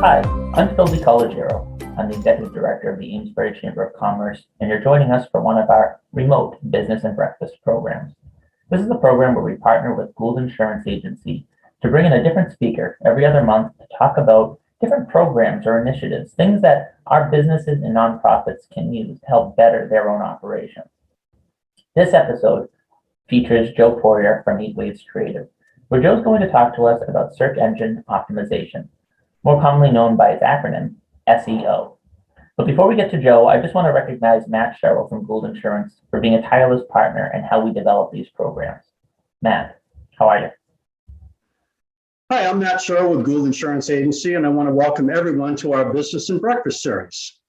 Hi, I'm Phil DiCollegiero. I'm the Executive Director of the Amesbury Chamber of Commerce, and you're joining us for one of our remote business and breakfast programs. This is a program where we partner with Gould Insurance Agency to bring in a different speaker every other month to talk about different programs or initiatives, things that our businesses and nonprofits can use to help better their own operations. This episode features Joe Poirier from 8 Waves Creative, where Joe's going to talk to us about search engine optimization, more commonly known by its acronym, SEO. But before we get to Joe, I just want to recognize Matt Sherrill from Gould Insurance for being a tireless partner in how we develop these programs. Matt, how are you? Hi, I'm Hat Seo with Gould Insurance Agency, and I want to welcome everyone to our Business and Breakfast series.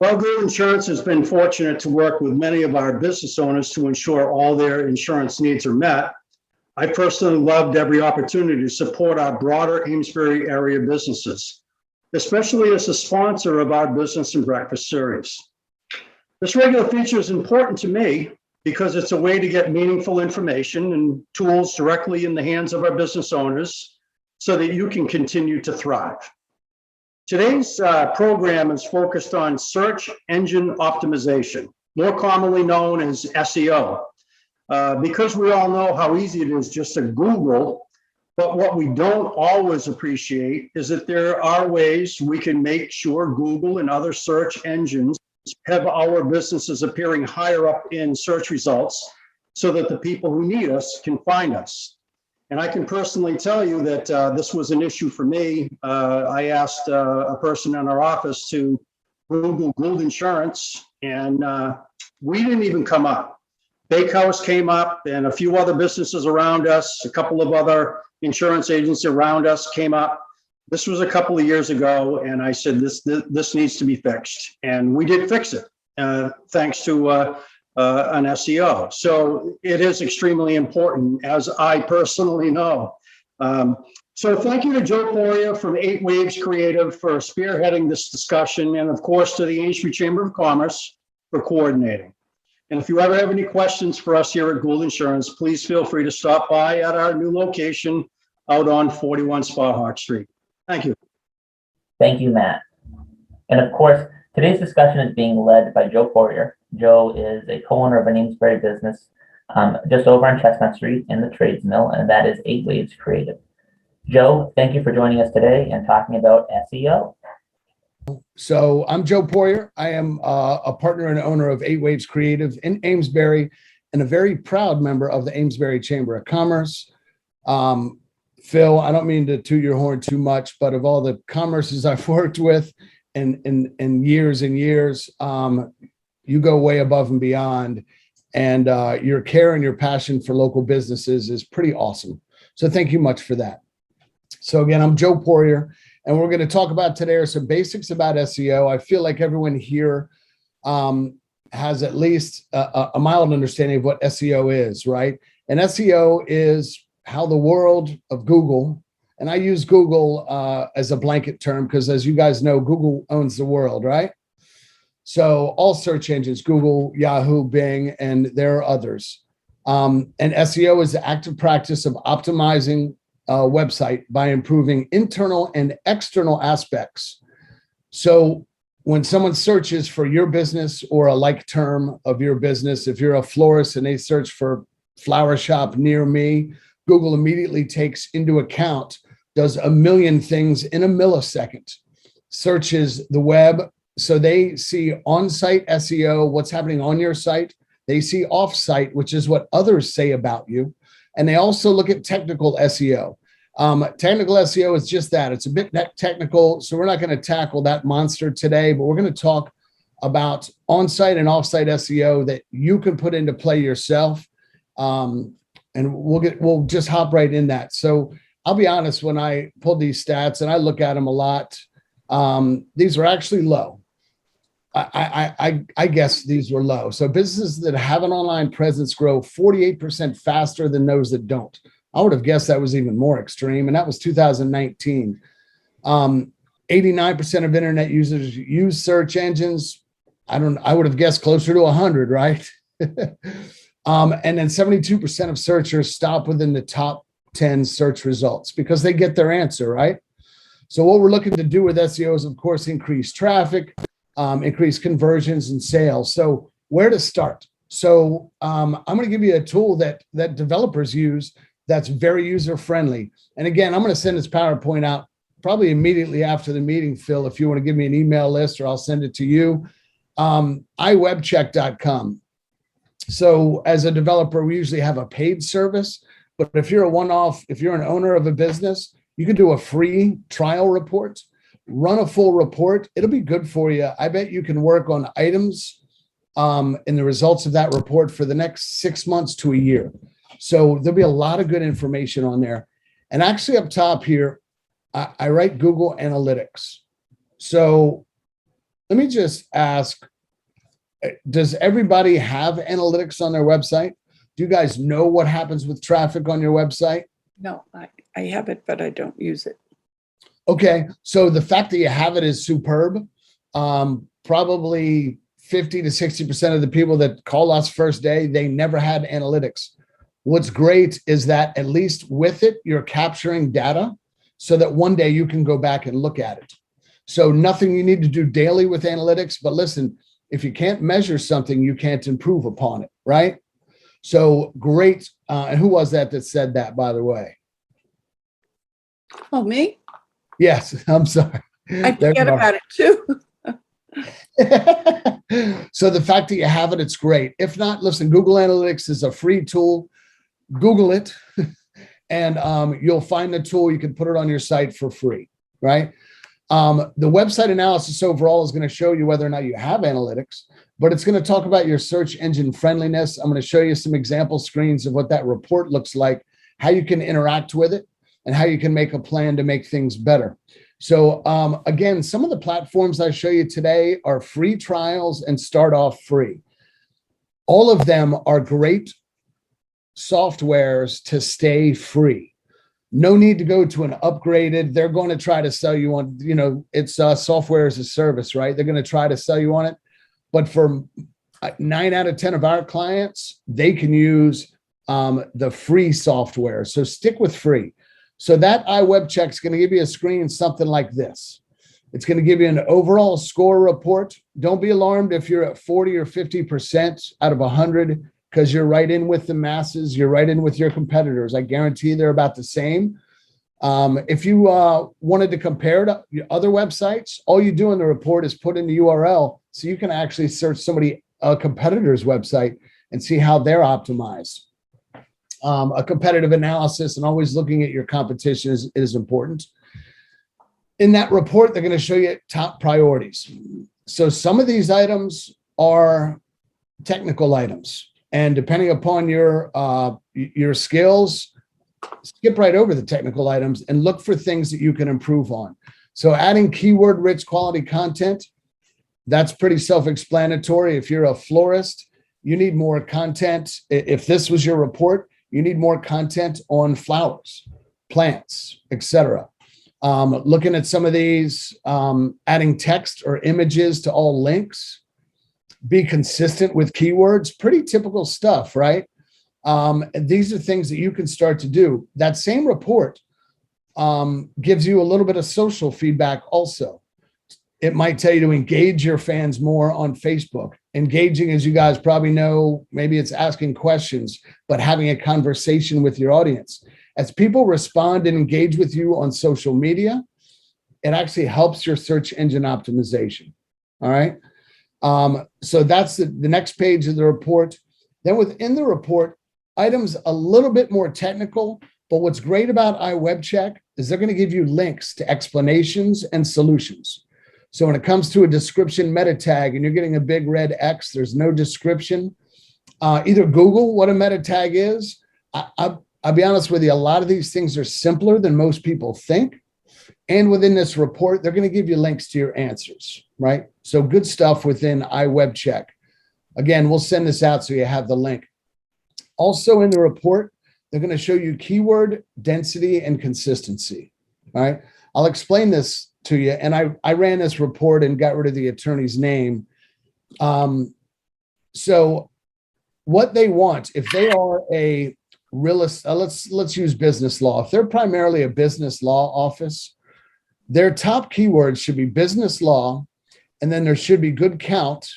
Well, Gould Insurance has been fortunate to work with many of our business owners to ensure all their insurance needs are met. I personally loved every opportunity to support our broader Amesbury area businesses, especially as a sponsor of our Business and Breakfast series. This regular feature is important to me because it's a way to get meaningful information and tools directly in the hands of our business owners so that you can continue to thrive. Today's program is focused on search engine optimization, more commonly known as SEO. Because we all know how easy it is just to Google, but what we don't always appreciate is that there are ways we can make sure Google and other search engines have our businesses appearing higher up in search results so that the people who need us can find us. And I can personally tell you that this was an issue for me. I asked a person in our office to Google Gould Insurance, and we didn't even come up. Bakehouse came up, and a few other businesses around us, a couple of other insurance agents around us came up. This was a couple of years ago, and I said, this needs to be fixed. And we did fix it, thanks to an SEO. So it is extremely important, as I personally know. So thank you to Joe Poirier from 8 Waves Creative for spearheading this discussion, and of course to the Amesbury Chamber of Commerce for coordinating. And if you ever have any questions for us here at Gould Insurance, please feel free to stop by at our new location out on 41 Sparhawk Street. Thank you. Thank you, Matt. And of course, today's discussion is being led by Joe Poirier. Joe is a co-owner of an Amesbury business just over on Chestnut Street in the Trades Mill, and that is 8 Waves Creative. Joe, thank you for joining us today and talking about SEO. So I'm Joe Poirier. I am a partner and owner of 8 Waves Creative in Amesbury and a very proud member of the Amesbury Chamber of Commerce. Phil, I don't mean to toot your horn too much, but of all the commerces I've worked with in years and years, you go way above and beyond. And your care and your passion for local businesses is pretty awesome. So thank you much for that. So again, I'm Joe Poirier. And we're going to talk about today are some basics about SEO. I feel like everyone here has at least a mild understanding of what SEO is, right? And SEO is how the world of Google, and I use Google as a blanket term because as you guys know, Google owns the world, right? So all search engines, Google, Yahoo, Bing, and there are others. And SEO is the active practice of optimizing website by improving internal and external aspects. So when someone searches for your business or a like term of your business, if you're a florist and they search for flower shop near me, Google immediately takes into account, does a million things in a millisecond, searches the web. So they see on-site SEO, what's happening on your site. They see off-site, which is what others say about you. And they also look at technical SEO. Technical SEO is just that. It's a bit technical, so we're not going to tackle that monster today, but we're going to talk about on-site and off-site SEO that you can put into play yourself. And we'll just hop right in that. So I'll be honest, when I pulled these stats and I look at them a lot, these are actually low. I guess these were low. So businesses that have an online presence grow 48% faster than those that don't. I would have guessed that was even more extreme, and that was 2019. 89% of internet users use search engines. I would have guessed closer to 100, right? And then 72% of searchers stop within the top 10 search results because they get their answer, right? So what we're looking to do with SEO is, of course, increase traffic, increase conversions and sales. So where to start? So I'm going to give you a tool that developers use that's very user-friendly. And again, I'm going to send this PowerPoint out probably immediately after the meeting, Phil, if you want to give me an email list, or I'll send it to you. iWebcheck.com. So as a developer, we usually have a paid service, but if you're a one-off, if you're an owner of a business, you can do a free trial report, run a full report. It'll be good for you. I bet you can work on items in the results of that report for the next 6 months to a year. So there'll be a lot of good information on there. And actually up top here, I write Google Analytics. So let me just ask, does everybody have analytics on their website? Do you guys know what happens with traffic on your website? No, I have it, but I don't use it. Okay, so the fact that you have it is superb. Probably 50 to 60% of the people that call us first day, they never had analytics. What's great is that at least with it, you're capturing data so that one day you can go back and look at it. So nothing you need to do daily with analytics, but listen, if you can't measure something, you can't improve upon it, right? So great. And who was that said that, by the way? Oh, me? Yes, I'm sorry. I forget about it too. So the fact that you have it, it's great. If not, listen, Google Analytics is a free tool. Google it and you'll find the tool. You can put it on your site for free, right? The website analysis overall is going to show you whether or not you have analytics, but it's going to talk about your search engine friendliness. I'm going to show you some example screens of what that report looks like, how you can interact with it, and how you can make a plan to make things better. So again, some of the platforms I show you today are free trials and start off free. All of them are great softwares to stay free. No need to go to an upgraded. They're going to try to sell you on, it's software as a service, right? They're going to try to sell you on it. But for 9 out of 10 of our clients, they can use the free software. So stick with free. So that iWebcheck is going to give you a screen, something like this. It's going to give you an overall score report. Don't be alarmed if you're at 40 or 50% out of 100, because you're right in with the masses. You're right in with your competitors. I guarantee they're about the same. If you wanted to compare to other websites, all you do in the report is put in the URL, so you can actually search a competitor's website and see how they're optimized. A competitive analysis and always looking at your competition is important. In that report, they're going to show you top priorities. So some of these items are technical items, and depending upon your skills, skip right over the technical items and look for things that you can improve on. So adding keyword-rich quality content, that's pretty self-explanatory. If you're a florist, you need more content. If this was your report, you need more content on flowers, plants, etc. Looking at some of these, adding text or images to all links, be consistent with keywords, pretty typical stuff, right? These are things that you can start to do. That same report gives you a little bit of social feedback also. It might tell you to engage your fans more on Facebook. Engaging, as you guys probably know, maybe it's asking questions, but having a conversation with your audience. As people respond and engage with you on social media, it actually helps your search engine optimization. All right. So that's the next page of the report. Then within the report, items a little bit more technical, but what's great about iWebcheck is they're going to give you links to explanations and solutions. So when it comes to a description meta tag and you're getting a big red X, there's no description. Either Google what a meta tag is. I'll be honest with you, a lot of these things are simpler than most people think. And within this report, they're going to give you links to your answers, right? So good stuff within iWebcheck. Again, we'll send this out so you have the link. Also in the report, they're going to show you keyword density and consistency, all right? I'll explain this to you. And I ran this report and got rid of the attorney's name. So what they want, if they are a let's use business law. If they're primarily a business law office, Their top keywords should be business law, and then there should be good count.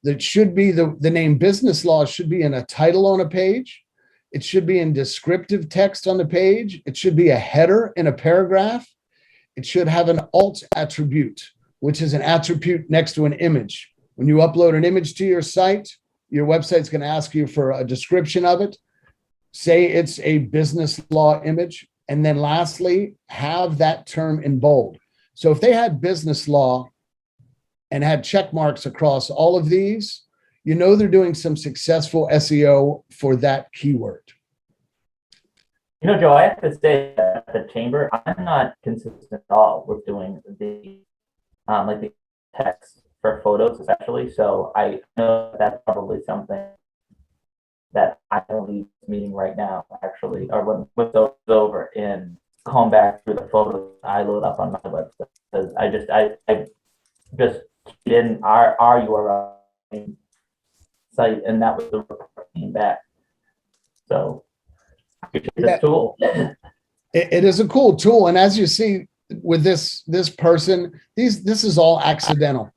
That should be the name business law should be in a title on a page. It should be in descriptive text on the page. It should be a header in a paragraph. It should have an alt attribute, which is an attribute next to an image. When you upload an image to your site, your website's going to ask you for a description of it. Say it's a business law image. And then lastly, have that term in bold. So if they had business law and had check marks across all of these, you know they're doing some successful SEO for that keyword. You know, Joe, I have to say that at the chamber, I'm not consistent at all with doing the like the text for photos, especially. So I know that's probably something that I don't leave this meeting right now, actually, or when it's over, and come back through the photos I load up on my website, because I just keyed in our URL site, and that was the report came back. So it's a tool. It is a cool tool, and as you see with this person, this is all accidental,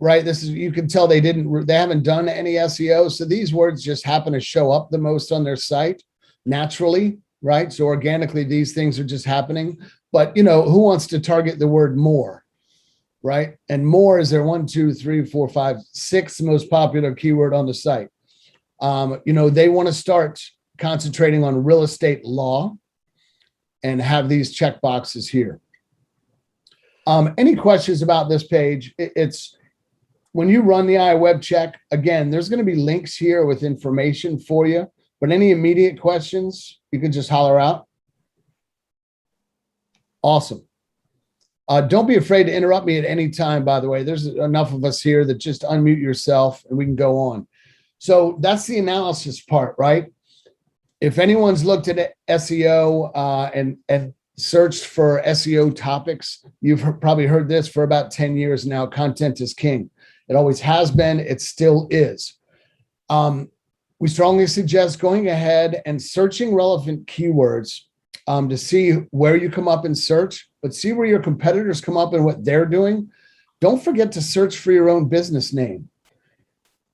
right? This is, you can tell they haven't done any SEO, so these words just happen to show up the most on their site naturally, right? So organically, these things are just happening. But you know, who wants to target the word more, right? And more is their 1, 2, 3, 4, 5, 6th most popular keyword on the site. You know, they want to start concentrating on real estate law and have these check boxes here. Any questions about this page? It's when you run the iWeb check, again, there's going to be links here with information for you, but any immediate questions, you can just holler out. Awesome. Don't be afraid to interrupt me at any time, by the way. There's enough of us here that just unmute yourself and we can go on. So that's the analysis part, right? If anyone's looked at SEO and searched for SEO topics, you've probably heard this for about 10 years now. Content is king. It always has been. It still is. We strongly suggest going ahead and searching relevant keywords to see where you come up in search, but see where your competitors come up and what they're doing. Don't forget to search for your own business name.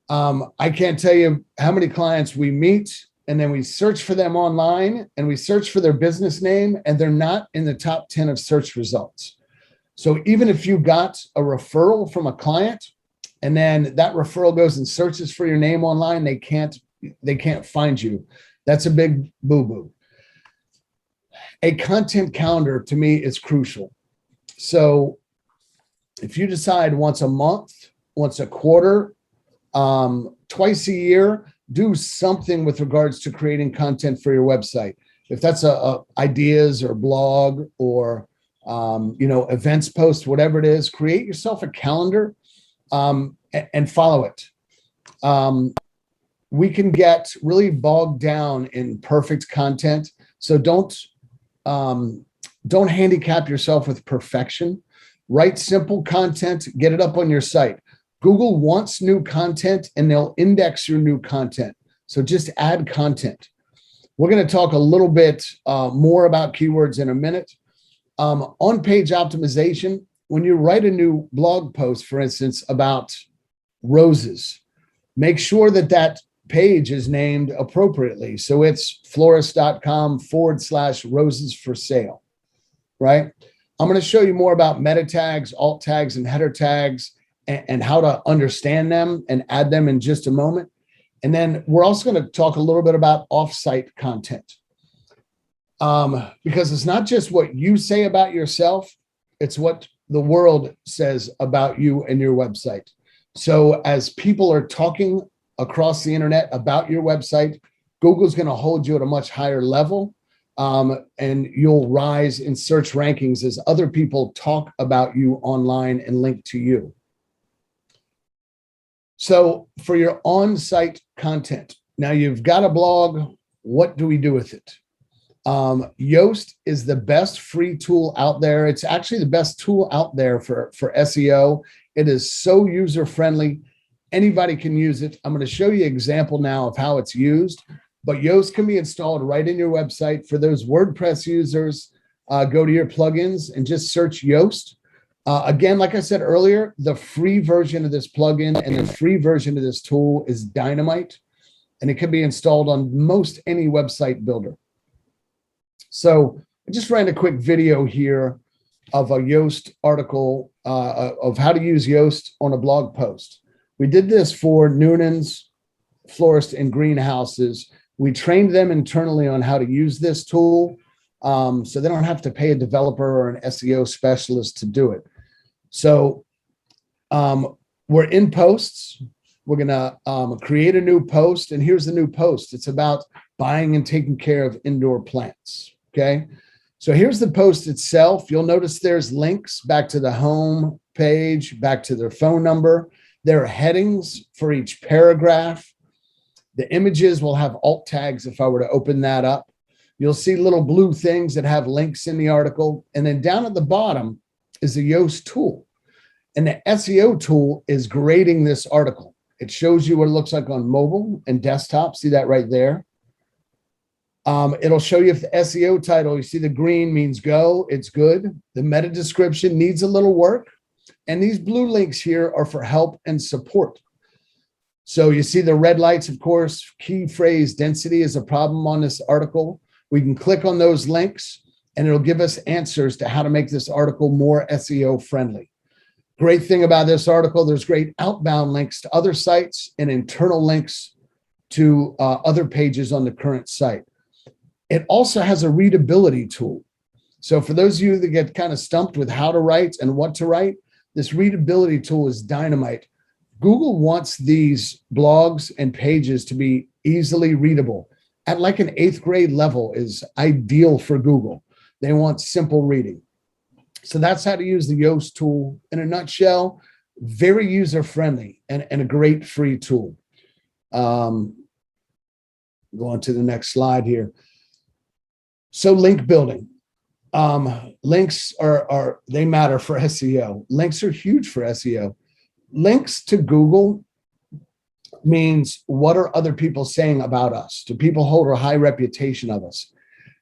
I can't tell you how many clients we meet and then we search for them online and we search for their business name and they're not in the top 10 of search results. So even if you got a referral from a client and then that referral goes and searches for your name online, they can't find you. That's a big boo-boo. A content calendar to me is crucial. So if you decide once a month, once a quarter, twice a year, do something with regards to creating content for your website. If that's ideas or blog or you know, events post, whatever it is, create yourself a calendar and follow it. We can get really bogged down in perfect content, so don't handicap yourself with perfection. Write simple content, get it up on your site. Google wants new content and they'll index your new content. So just add content. We're going to talk a little bit more about keywords in a minute. On-page optimization, when you write a new blog post, for instance, about roses, make sure that that page is named appropriately. So it's florist.com/roses for sale, right? I'm going to show you more about meta tags, alt tags, and header tags, and how to understand them and add them in just a moment. And then we're also going to talk a little bit about off-site content. Because it's not just what you say about yourself, it's what the world says about you and your website. So as people are talking across the internet about your website, Google's going to hold you at a much higher level, and you'll rise in search rankings as other people talk about you online and link to you. So for your on-site content, now you've got a blog, what do we do with it? Yoast is the best free tool out there. It's actually the best tool out there for SEO. It is so user-friendly. Anybody can use it. I'm going to show you an example now of how it's used, but Yoast can be installed right in your website for those WordPress users. go to your plugins and just search Yoast. Again, like I said earlier, the free version of this plugin and the free version of this tool is dynamite, and it can be installed on most any website builder. So I just ran a quick video here of a Yoast article of how to use Yoast on a blog post. We did this for Noonan's florist and greenhouses. We trained them internally on how to use this tool, so they don't have to pay a developer or an SEO specialist to do it. So we're in posts. We're gonna create a new post, and here's the new post. It's about buying and taking care of indoor plants, okay? So here's the post itself. You'll notice there's links back to the home page, back to their phone number. There are headings for each paragraph. The images will have alt tags if I were to open that up. You'll see little blue things that have links in the article. And then down at the bottom is the Yoast tool. And the SEO tool is grading this article. It shows you what it looks like on mobile and desktop. See that right there? It'll show you if the SEO title, you see the green means go, it's good. The meta description needs a little work. And these blue links here are for help and support. So you see the red lights, of course, key phrase density is a problem on this article. We can click on those links and it'll give us answers to how to make this article more SEO friendly. Great thing about this article, there's great outbound links to other sites and internal links to other pages on the current site. It also has a readability tool. So for those of you that get kind of stumped with how to write and what to write, this readability tool is dynamite. Google wants these blogs and pages to be easily readable. At like an 8th grade level is ideal for Google. They want simple reading. So that's how to use the Yoast tool in a nutshell. Very user-friendly and a great free tool. Go on to the next slide here. So link building. Links they matter for SEO. Links are huge for SEO. Links to Google means what are other people saying about us? Do people hold a high reputation of us?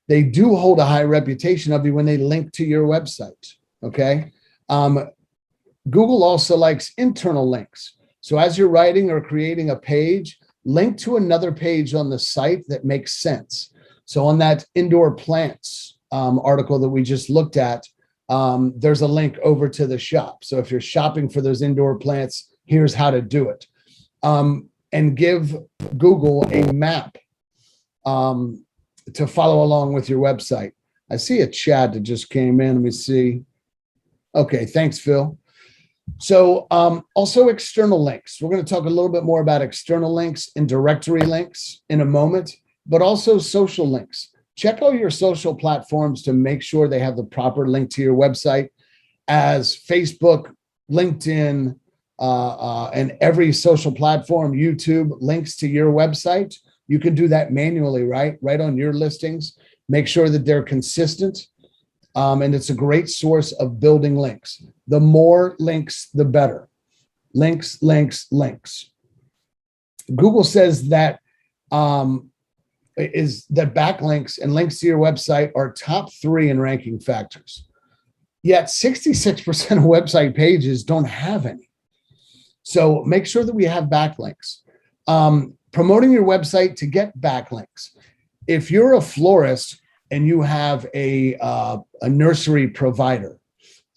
They do hold a high reputation of you when they link to your website, okay? Google also likes internal links. So as you're writing or creating a page, link to another page on the site that makes sense. So on that indoor plants article that we just looked at, there's a link over to the shop. So if you're shopping for those indoor plants, here's how to do it. And give Google a map to follow along with your website. I see a chat that just came in. Let me see. Okay, thanks, Phil. So also external links. We're going to talk a little bit more about external links and directory links in a moment, but also social links. Check out your social platforms to make sure they have the proper link to your website, as Facebook, LinkedIn, and every social platform, YouTube, links to your website. You can do that manually, right on your listings. Make sure that they're consistent. And it's a great source of building links. The more links, the better. Links, links, links. Google says that backlinks and links to your website are top 3 in ranking factors. Yet 66% of website pages don't have any. So make sure that we have backlinks. Promoting your website to get backlinks. If you're a florist and you have a nursery provider,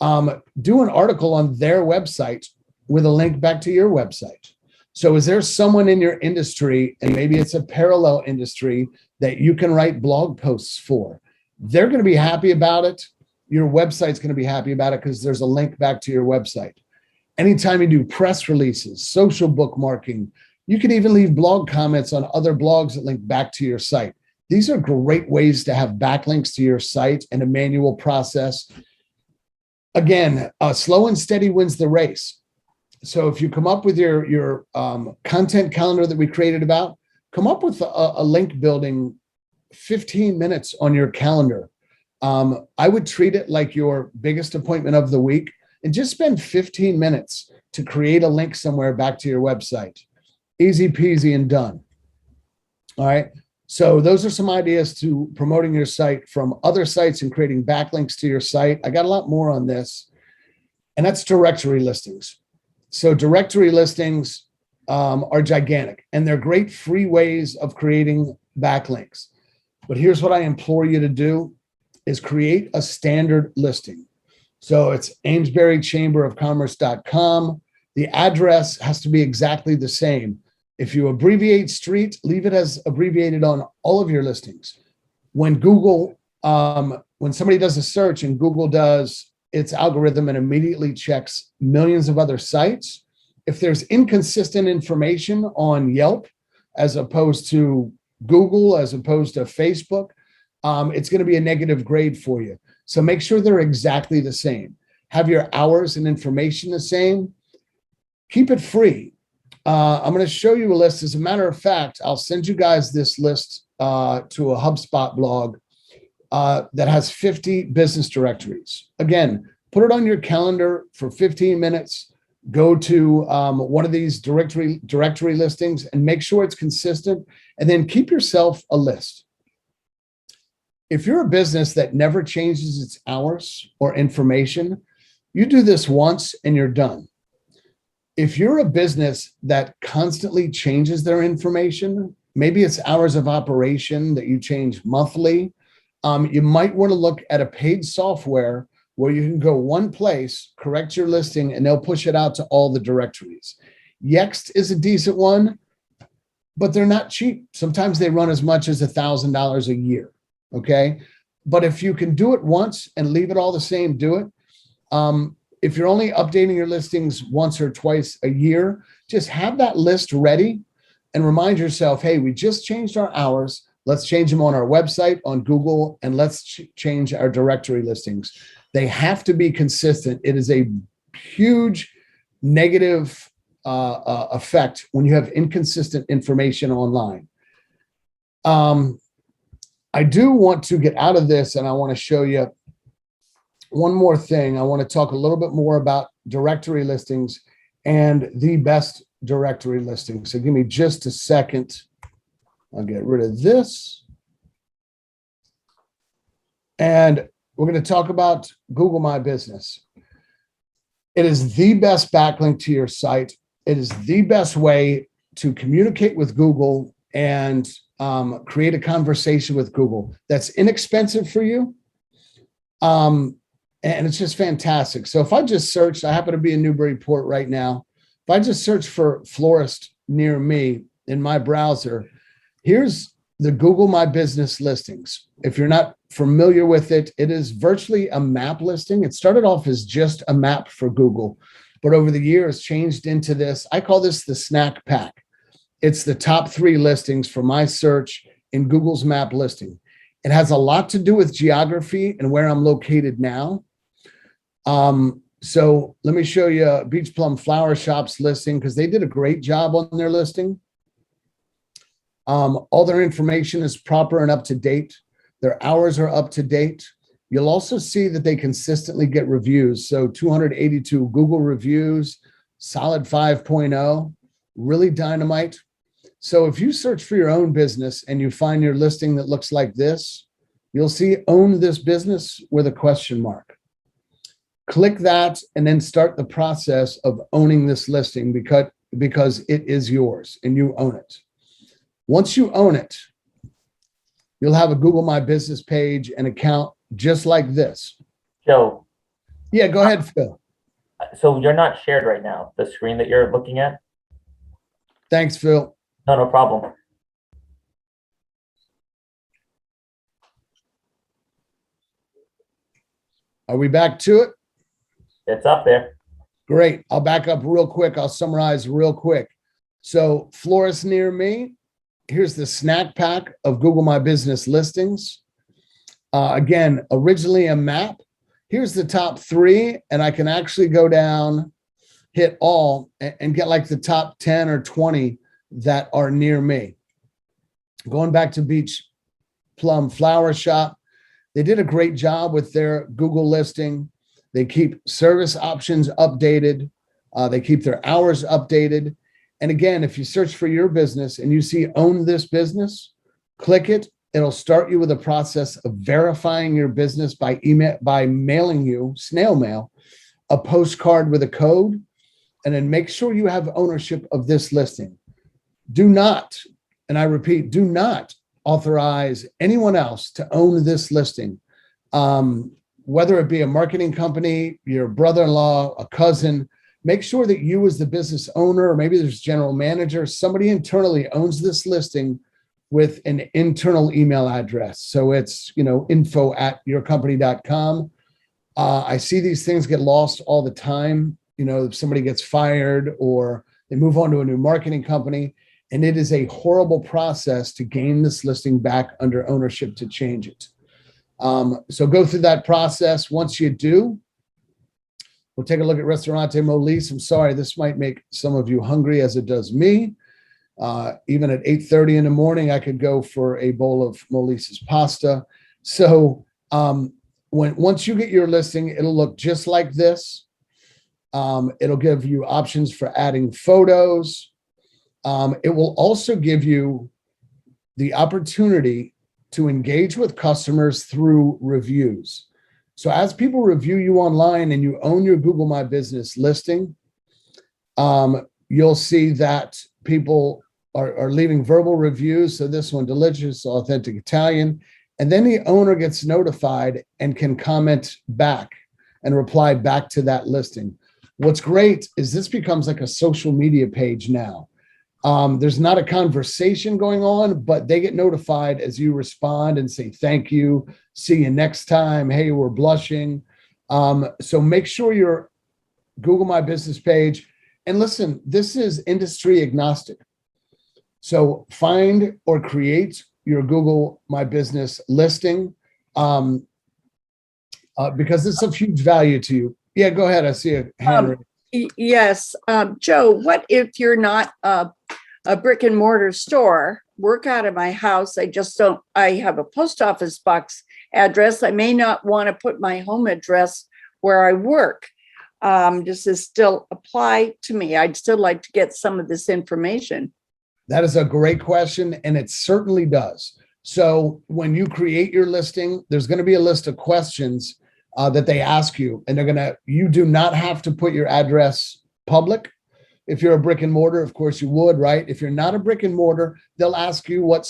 do an article on their website with a link back to your website. So is there someone in your industry, and maybe it's a parallel industry, that you can write blog posts for? They're going to be happy about it. Your website's going to be happy about it because there's a link back to your website. Anytime you do press releases, social bookmarking, you can even leave blog comments on other blogs that link back to your site. These are great ways to have backlinks to your site and a manual process. Again, slow and steady wins the race. So if you come up with your content calendar that we created about, come up with a link building 15 minutes on your calendar. I would treat it like your biggest appointment of the week and just spend 15 minutes to create a link somewhere back to your website. Easy peasy and done. All right. So those are some ideas to promoting your site from other sites and creating backlinks to your site. I got a lot more on this, and that's directory listings. So directory listings are gigantic, and they're great free ways of creating backlinks. But here's what I implore you to do is create a standard listing. So it's amesburychamberofcommerce.com. The address has to be exactly the same. If you abbreviate street, leave it as abbreviated on all of your listings. When Google, when somebody does a search and Google does its algorithm and immediately checks millions of other sites, if there's inconsistent information on Yelp, as opposed to Google, as opposed to Facebook, it's going to be a negative grade for you. So make sure they're exactly the same. Have your hours and information the same. Keep it free. I'm going to show you a list. As a matter of fact, I'll send you guys this list to a HubSpot blog that has 50 business directories. Again, put it on your calendar for 15 minutes. Go to one of these directory listings and make sure it's consistent, and then keep yourself a list. If you're a business that never changes its hours or information, you do this once and you're done. If you're a business that constantly changes their information, maybe it's hours of operation that you change monthly, you might want to look at a paid software where you can go one place, correct your listing, and they'll push it out to all the directories. Yext is a decent one, but they're not cheap. Sometimes they run as much as $1,000 a year, okay? But if you can do it once and leave it all the same, do it. If you're only updating your listings once or twice a year, just have that list ready and remind yourself, hey, we just changed our hours. Let's change them on our website, on Google, and let's change our directory listings. They have to be consistent. It is a huge negative effect when you have inconsistent information online. I do want to get out of this, and I want to show you one more thing. I want to talk a little bit more about directory listings and the best directory listings. So give me just a second. I'll get rid of this. And we're going to talk about Google My Business. It is the best backlink to your site. It is the best way to communicate with Google and create a conversation with Google that's inexpensive for you. And it's just fantastic. So if I just searched, I happen to be in Newburyport right now. If I just search for florist near me in my browser, here's the Google My Business listings. If you're not familiar with it, it is virtually a map listing. It started off as just a map for Google, but over the years changed into this. I call this the snack pack. It's the top 3 listings for my search in Google's map listing. It has a lot to do with geography and where I'm located now. So let me show you Beach Plum Flower Shop's listing, because they did a great job on their listing. All their information is proper and up to date. Their hours are up to date. You'll also see that they consistently get reviews. So 282 Google reviews, solid 5.0, really dynamite. So if you search for your own business and you find your listing that looks like this, you'll see own this business with a question mark. Click that and then start the process of owning this listing because it is yours and you own it. Once you own it, you'll have a Google My Business page and account just like this. Joe, Yeah, go ahead, Phil. so you're not shared right now, the screen that you're looking at? Thanks, Phil. No problem. Are we back to it? It's up there. Great. I'll back up real quick. I'll summarize real quick. So florist near me, here's the snack pack of Google My Business listings. Again, originally a map. Here's the top 3, and I can actually go down, hit all, and get like the top 10 or 20 that are near me. Going back to Beach Plum Flower Shop, they did a great job with their Google listing. They keep service options updated. They keep their hours updated. And again, if you search for your business and you see own this business, Click it. It'll start you with a process of verifying your business by email, by mailing you, snail mail, a postcard with a code, and then make sure you have ownership of this listing. Do not, and I repeat, do not authorize anyone else to own this listing. Whether it be a marketing company, your brother-in-law, a cousin, make sure that you as the business owner, or maybe there's general manager, somebody internally owns this listing with an internal email address. So it's, info@yourcompany.com. I see these things get lost all the time. If somebody gets fired or they move on to a new marketing company, and it is a horrible process to gain this listing back under ownership to change it. So go through that process. Once you do, we'll take a look at Restaurante Molise. I'm sorry, this might make some of you hungry as it does me. Even at 8:30 in the morning, I could go for a bowl of Molise's pasta. So once you get your listing, it'll look just like this. It'll give you options for adding photos. It will also give you the opportunity to engage with customers through reviews. So as people review you online and you own your Google My Business listing, you'll see that people are leaving verbal reviews. So this one, delicious, authentic Italian. And then the owner gets notified and can comment back and reply back to that listing. What's great is this becomes like a social media page now. There's not a conversation going on, but they get notified as you respond and say, thank you, see you next time, hey, we're blushing. So make sure your Google My Business page, and listen, this is industry agnostic. So find or create your Google My Business listing because it's of huge value to you. Yeah, go ahead. I see a hand. Yes. Joe, what if you're not a brick and mortar store, work out of my house? I have a post office box address. I may not want to put my home address where I work. Does this still apply to me? I'd still like to get some of this information. That is a great question, and it certainly does. So when you create your listing, there's going to be a list of questions that they ask you, and you do not have to put your address public. If you're a brick and mortar, of course you would, right? If you're not a brick and mortar, they'll ask you what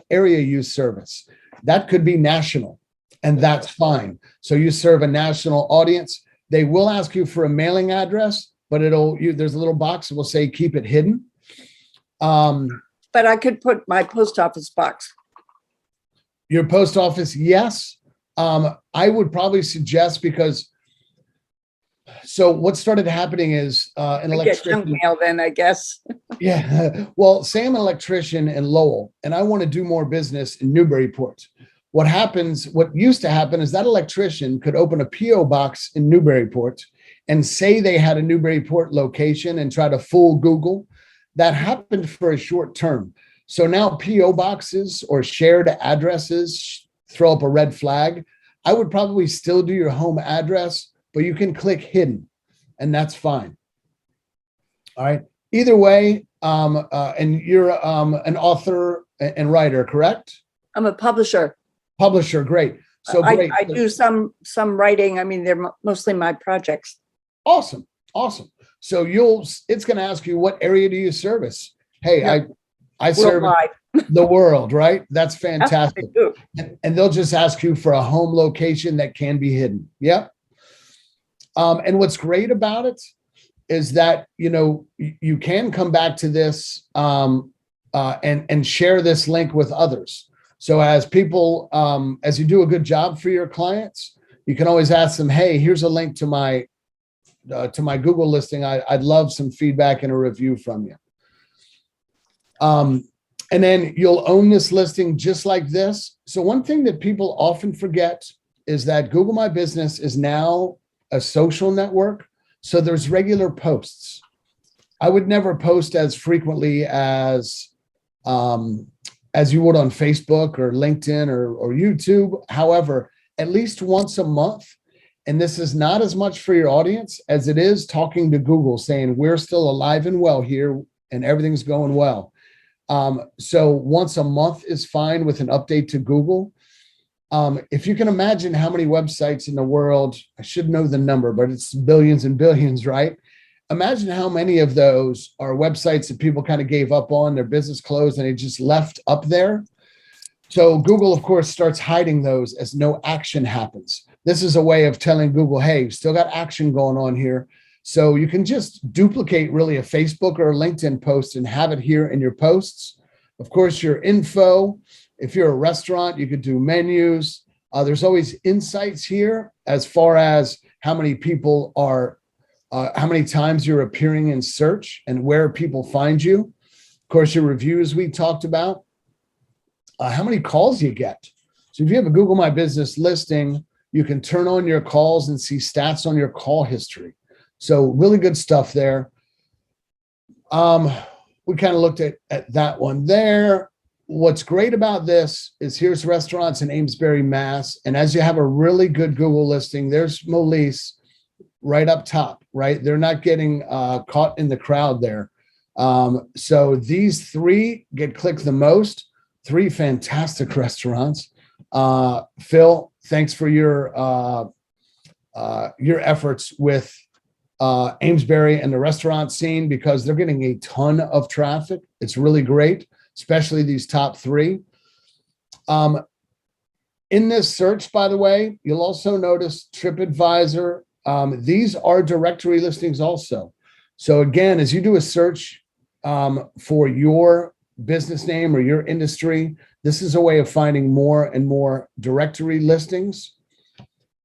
area you service. That could be national, and that's fine. So you serve a national audience. They will ask you for a mailing address, but there's a little box that will say keep it hidden. But I could put my post office box. Your post office, yes. I would probably suggest so what started happening is an electrician. Get junk mail then, I guess. Yeah. Well, say I'm an electrician in Lowell and I want to do more business in Newburyport. What used to happen is that electrician could open a PO box in Newburyport and say they had a Newburyport location and try to fool Google. That happened for a short term. So now PO boxes or shared addresses throw up a red flag. I would probably still do your home address, but you can click hidden, and that's fine. All right. Either way, and you're an author and writer, correct? I'm a publisher. Publisher, great. So great. I do some writing. I mean, they're mostly my projects. Awesome. So it's going to ask you, what area do you service? Hey, yep. I serve the world, right? That's fantastic. And they'll just ask you for a home location that can be hidden. Yep. And what's great about it is that, you can come back to this and share this link with others. So as people, as you do a good job for your clients, you can always ask them, hey, here's a link to my Google listing. I'd love some feedback and a review from you. And then you'll own this listing just like this. So one thing that people often forget is that Google My Business is now a social network. So there's regular posts. I would never post as frequently as you would on Facebook or LinkedIn or YouTube. However, at least once a month. And this is not as much for your audience as it is talking to Google, saying we're still alive and well here and everything's going well. So once a month is fine with an update to Google. If you can imagine how many websites in the world, I should know the number, but it's billions and billions, right? Imagine how many of those are websites that people kind of gave up on, their business closed, and they just left up there. So Google, of course, starts hiding those as no action happens. This is a way of telling Google, hey, still got action going on here. So you can just duplicate really a Facebook or a LinkedIn post and have it here in your posts. Of course, your info, if you're a restaurant, you could do menus. There's always insights here as far as how many people are, how many times you're appearing in search and where people find you. Of course, your reviews we talked about. How many calls you get. So if you have a Google My Business listing, you can turn on your calls and see stats on your call history. So really good stuff there. We kind of looked at that one there. What's great about this is here's restaurants in Amesbury, Mass. And as you have a really good Google listing, there's Molise right up top, right? They're not getting caught in the crowd there. So these three get clicked the most. Three fantastic restaurants. Phil, thanks for your efforts with Amesbury and the restaurant scene, because they're getting a ton of traffic. It's really great, especially these top three. In this search, by the way, you'll also notice Tripadvisor. These are directory listings also. So again, as you do a search for your business name or your industry, this is a way of finding more and more directory listings.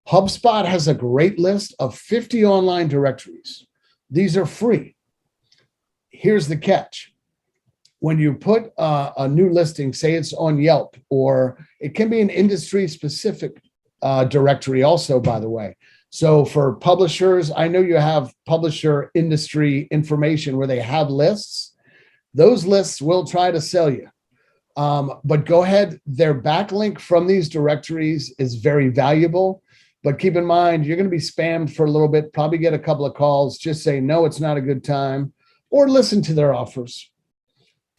HubSpot has a great list of 50 online directories. These are free. Here's the catch. When you put a new listing, say it's on Yelp, or it can be an industry specific directory also, by the way. So for publishers, I know you have publisher industry information where they have lists. Those lists will try to sell you. But go ahead. Their backlink from these directories is very valuable. But keep in mind, you're going to be spammed for a little bit, probably get a couple of calls. Just say, no, it's not a good time, or listen to their offers.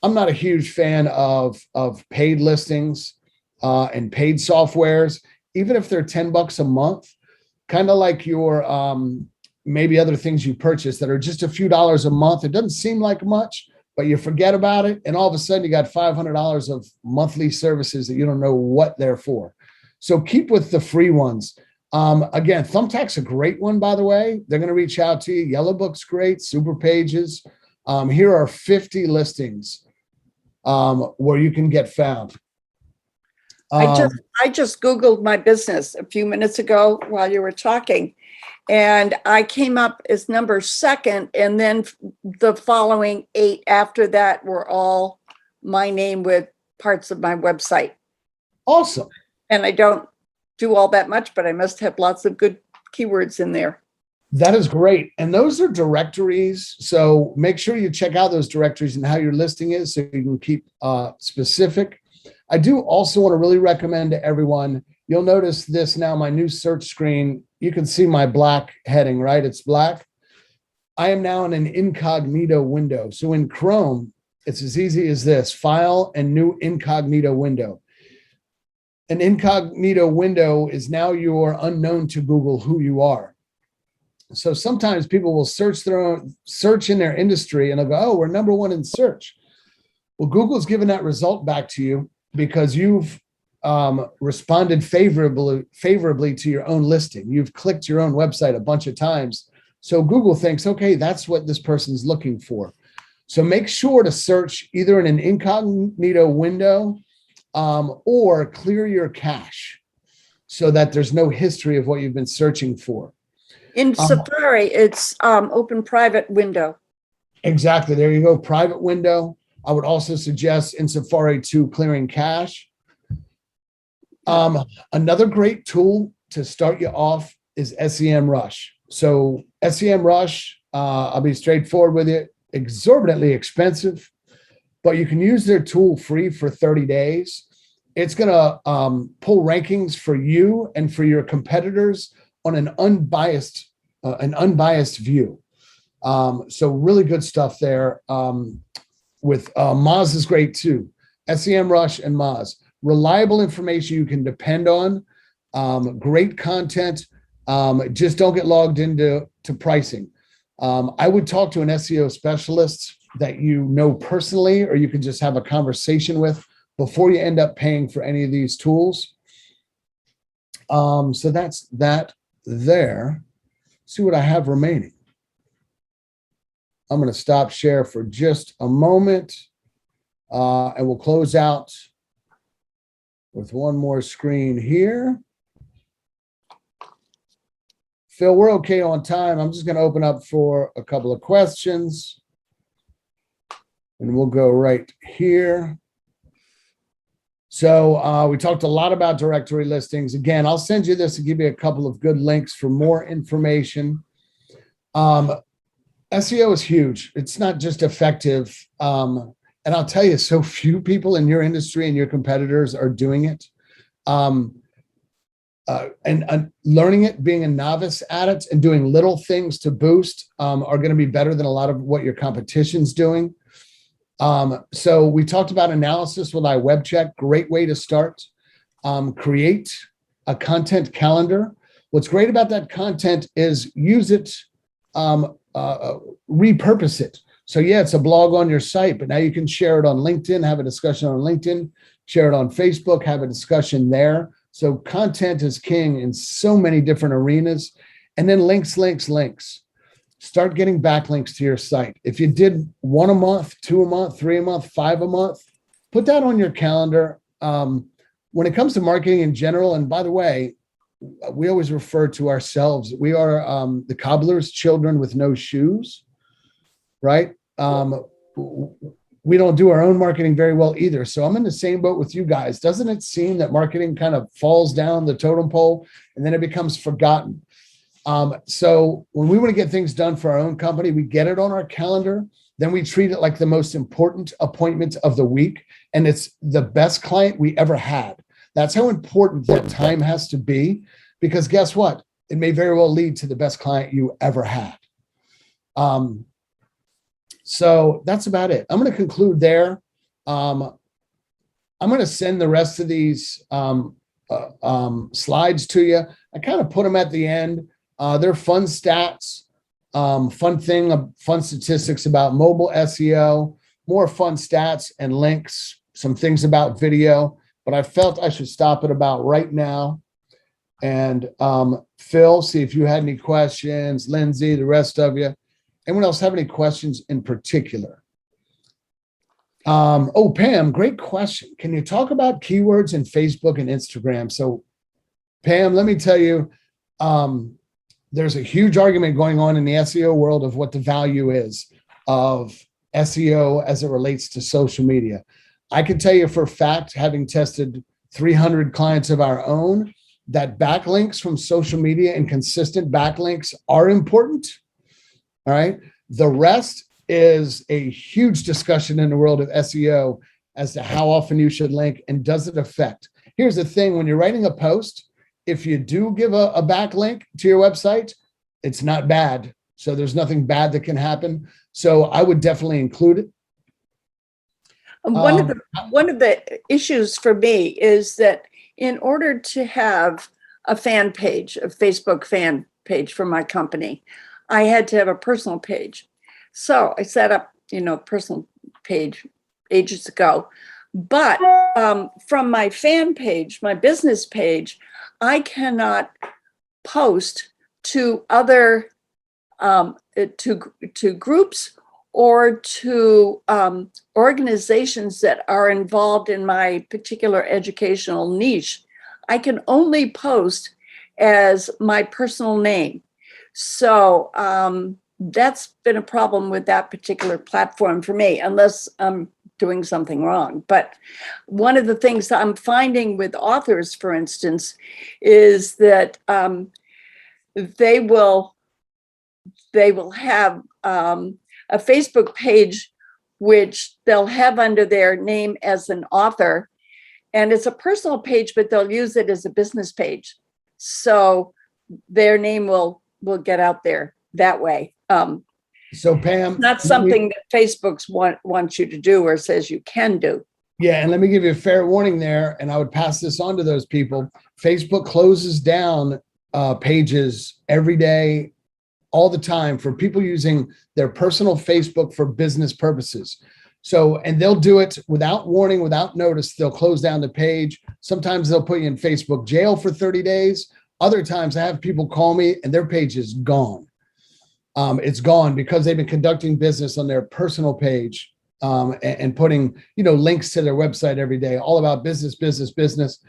I'm not a huge fan of paid listings and paid softwares, even if they're $10 a month, kind of like your maybe other things you purchase that are just a few dollars a month. It doesn't seem like much, but you forget about it, and all of a sudden you got $500 of monthly services that you don't know what they're for. So keep with the free ones. Again, Thumbtack's a great one, by the way. They're going to reach out to you. Yellow Book's great. Super Pages. Here are 50 listings where you can get found. I just Googled my business a few minutes ago while you were talking, and I came up as number 2nd, and then the following 8 after that were all my name with parts of my website. Awesome. And I don't do all that much, but I must have lots of good keywords in there. That is great. And those are directories. So make sure you check out those directories and how your listing is so you can keep specific. I do also want to really recommend to everyone, you'll notice this now, my new search screen, you can see my black heading, right? It's black. I am now in an incognito window. So in Chrome, it's as easy as this: File and New Incognito Window. An incognito window is now you're unknown to Google who you are. So sometimes people will search in their industry and they'll go, oh, we're number 1 in search. Well, Google's given that result back to you because you've responded favorably to your own listing. You've clicked your own website a bunch of times. So Google thinks, okay, that's what this person's looking for. So make sure to search either in an incognito window or clear your cache so that there's no history of what you've been searching for. In Safari, it's open private window. Exactly. There you go. Private window. I would also suggest in Safari too, clearing cache. Another great tool to start you off is Sem Rush. So Sem Rush, I'll be straightforward with you, exorbitantly expensive, but you can use their tool free for 30 days. It's going to pull rankings for you and for your competitors on an unbiased view. So really good stuff there. Moz is great too. Sem Rush and Moz. Reliable information you can depend on. Great content. Just don't get logged into pricing. I would talk to an SEO specialist that you know personally, or you can just have a conversation with before you end up paying for any of these tools. So that's that there. See what I have remaining. I'm going to stop share for just a moment, and we'll close out with one more screen here. Phil, we're okay on time. I'm just going to open up for a couple of questions, and we'll go right here. So we talked a lot about directory listings. Again, I'll send you this to give you a couple of good links for more information. SEO is huge. It's not just effective. And I'll tell you, so few people in your industry and your competitors are doing it. And learning it, being a novice at it, and doing little things to boost are going to be better than a lot of what your competition's doing. So we talked about analysis with iWebCheck. Great way to start. Create a content calendar. What's great about that content is use it, repurpose it. So yeah, it's a blog on your site, but now you can share it on LinkedIn, have a discussion on LinkedIn, share it on Facebook, have a discussion there. So content is king in so many different arenas. And then links. Start getting backlinks to your site. If you did 1 a month, 2 a month, 3 a month, 5 a month, put that on your calendar. When it comes to marketing in general, and by the way, we always refer to ourselves, we are the cobbler's children with no shoes, right? We don't do our own marketing very well either. So I'm in the same boat with you guys. Doesn't it seem that marketing kind of falls down the totem pole and then it becomes forgotten? So when we want to get things done for our own company, we get it on our calendar, then we treat it like the most important appointment of the week. And it's the best client we ever had. That's how important that time has to be, because guess what? It may very well lead to the best client you ever had. So that's about it. I'm going to conclude there. I'm going to send the rest of these slides to you. I kind of put them at the end. They're fun stats, fun statistics about mobile SEO, more fun stats and links, some things about video, but I felt I should stop it about right now. And Phil, see if you had any questions, Lindsay, the rest of you. Anyone else have any questions in particular? Oh, Pam, great question. Can you talk about keywords in Facebook and Instagram? So Pam, let me tell you, there's a huge argument going on in the SEO world of what the value is of SEO as it relates to social media. I can tell you for a fact, having tested 300 clients of our own, that backlinks from social media and consistent backlinks are important. All right. The rest is a huge discussion in the world of SEO as to how often you should link and does it affect. Here's the thing, when you're writing a post, if you do give a backlink to your website, it's not bad. So there's nothing bad that can happen. So I would definitely include it. One of the issues for me is that in order to have a fan page, a Facebook fan page for my company, I had to have a personal page. So I set up, personal page ages ago. But from my fan page, my business page, I cannot post to other to groups or to organizations that are involved in my particular educational niche. I can only post as my personal name. So that's been a problem with that particular platform for me, unless I'm doing something wrong. But one of the things that I'm finding with authors, for instance, is that they will have a Facebook page which they'll have under their name as an author, and it's a personal page, but they'll use it as a business page. So their name will get out there that way. So Pam. Not something that Facebook's wants you to do or says you can do. Yeah, and let me give you a fair warning there, and I would pass this on to those people. Facebook closes down pages every day, all the time, for people using their personal Facebook for business purposes. So, and they'll do it without warning, without notice. They'll close down the page. Sometimes they'll put you in Facebook jail for 30 days. Other times I have people call me and their page is gone. It's gone because they've been conducting business on their personal page and putting, links to their website every day, all about business, business, business.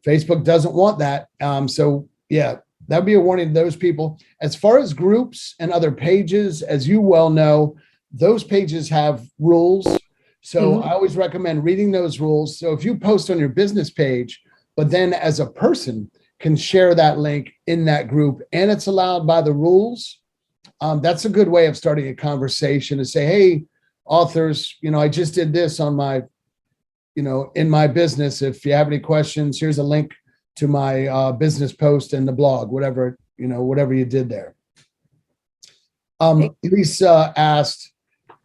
Facebook doesn't want that. So yeah, that would be a warning to those people. As far as groups and other pages, as you well know, those pages have rules. So I always recommend reading those rules. So if you post on your business page, but then as a person can share that link in that group and it's allowed by the rules, that's a good way of starting a conversation to say, hey, authors, I just did this on my, in my business. If you have any questions, here's a link to my business post and the blog, whatever you did there. Lisa asked,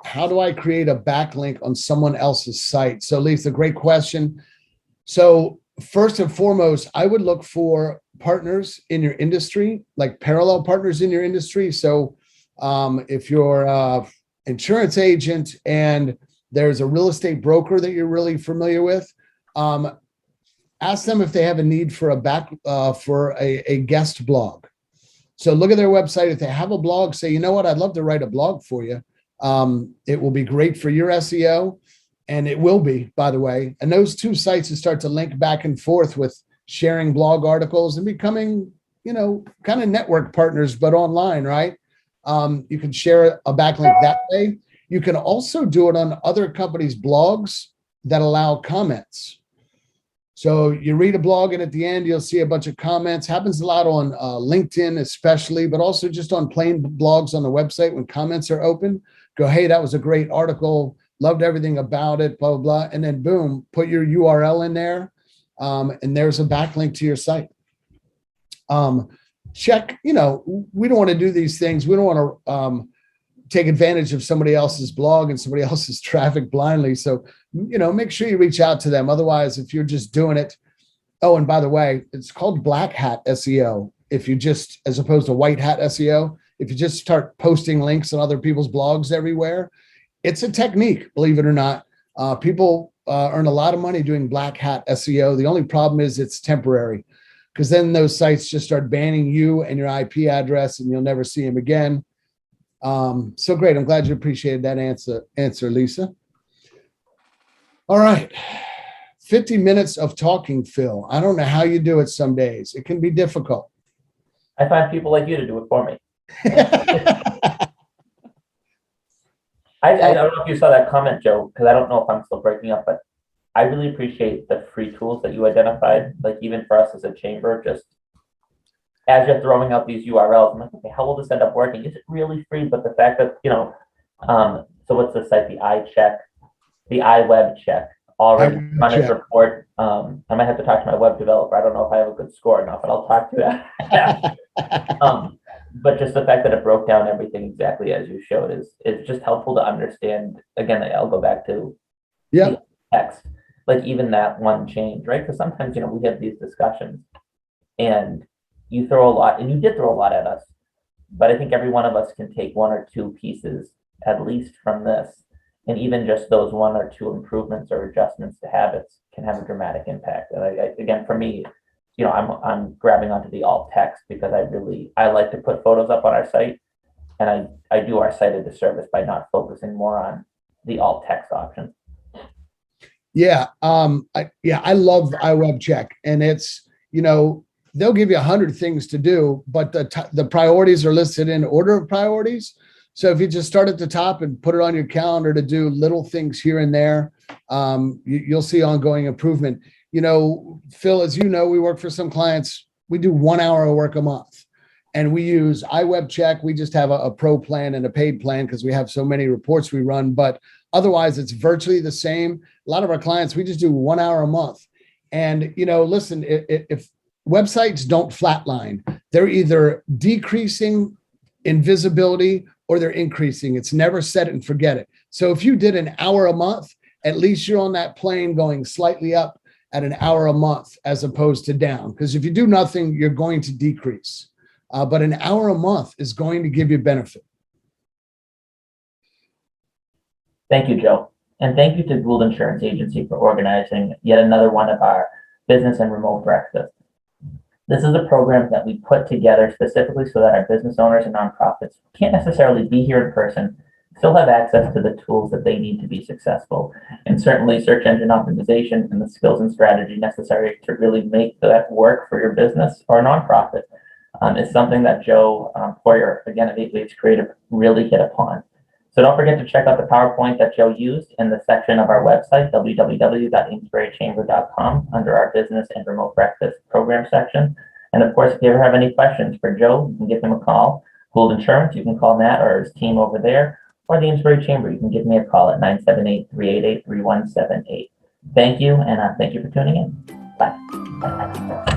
how do I create a backlink on someone else's site? So Lisa, great question. So first and foremost, I would look for partners in your industry, like parallel partners in your industry. So if you're an insurance agent and there's a real estate broker that you're really familiar with, ask them if they have a need for a guest blog. So look at their website. If they have a blog, say, you know what, I'd love to write a blog for you. It will be great for your SEO, and it will be, by the way. And those two sites will start to link back and forth with sharing blog articles and becoming, kind of network partners, but online, right? You can share a backlink that way. You can also do it on other companies' blogs that allow comments. So you read a blog and at the end, you'll see a bunch of comments. Happens a lot on LinkedIn especially, but also just on plain blogs on the website when comments are open. Go, hey, that was a great article. Loved everything about it, blah, blah, blah. And then boom, put your URL in there. And there's a backlink to your site. Check, we don't want to do these things. We don't want to take advantage of somebody else's blog and somebody else's traffic blindly. So, make sure you reach out to them. Otherwise, if you're just doing it. Oh, and by the way, it's called black hat SEO. If you just, as opposed to white hat SEO, if you just start posting links on other people's blogs everywhere, it's a technique, believe it or not. People earn a lot of money doing black hat SEO. The only problem is it's temporary, because then those sites just start banning you and your IP address and you'll never see them again. So great. I'm glad you appreciated that answer, Lisa. All right. 50 minutes of talking, Phil. I don't know how you do it some days. It can be difficult. I find people like you to do it for me. I don't know if you saw that comment, Joe, because I don't know if I'm still breaking up, but I really appreciate the free tools that you identified, like even for us as a chamber, just as you're throwing out these URLs, I'm like, okay, how will this end up working? Is it really free? But the fact that, so what's the site, the iWeb check, already run its report. I might have to talk to my web developer. I don't know if I have a good score enough, but I'll talk to that. But just the fact that it broke down everything exactly as you showed is just helpful to understand. Again, I'll go back to the text, like even that one change, right? Because sometimes, we have these discussions and you throw a lot, and you did throw a lot at us, but I think every one of us can take one or two pieces at least from this. And even just those one or two improvements or adjustments to habits can have a dramatic impact. And again, for me, I'm grabbing onto the alt text because I like to put photos up on our site, and I do our site a disservice by not focusing more on the alt text option. Yeah. I love iWeb check, and it's, they'll give you 100 things to do, but the priorities are listed in order of priorities. So if you just start at the top and put it on your calendar to do little things here and there, you'll see ongoing improvement. Phil, as you know, we work for some clients. We do 1 hour of work a month, and we use iWeb check. We just have a pro plan and a paid plan because we have so many reports we run, but otherwise it's virtually the same. A lot of our clients, we just do 1 hour a month. And, listen, if websites don't flatline, they're either decreasing in visibility or they're increasing. It's never set it and forget it. So if you did an hour a month, at least you're on that plane going slightly up at an hour a month as opposed to down. Because if you do nothing, you're going to decrease. But an hour a month is going to give you benefit. Thank you, Joe. And thank you to Gould Insurance Agency for organizing yet another one of our business and remote breakfasts. This is a program that we put together specifically so that our business owners and nonprofits can't necessarily be here in person, still have access to the tools that they need to be successful. And certainly search engine optimization and the skills and strategy necessary to really make that work for your business or nonprofit is something that Joe Poirier, again, of 8 Waves Creative, really hit upon. So don't forget to check out the PowerPoint that Joe used in the section of our website, www.amesburychamber.com, under our business and remote breakfast program section. And of course, if you ever have any questions for Joe, you can give him a call. Gould Insurance, you can call Matt or his team over there, or the Amesbury Chamber, you can give me a call at 978-388-3178. Thank you, and thank you for tuning in. Bye.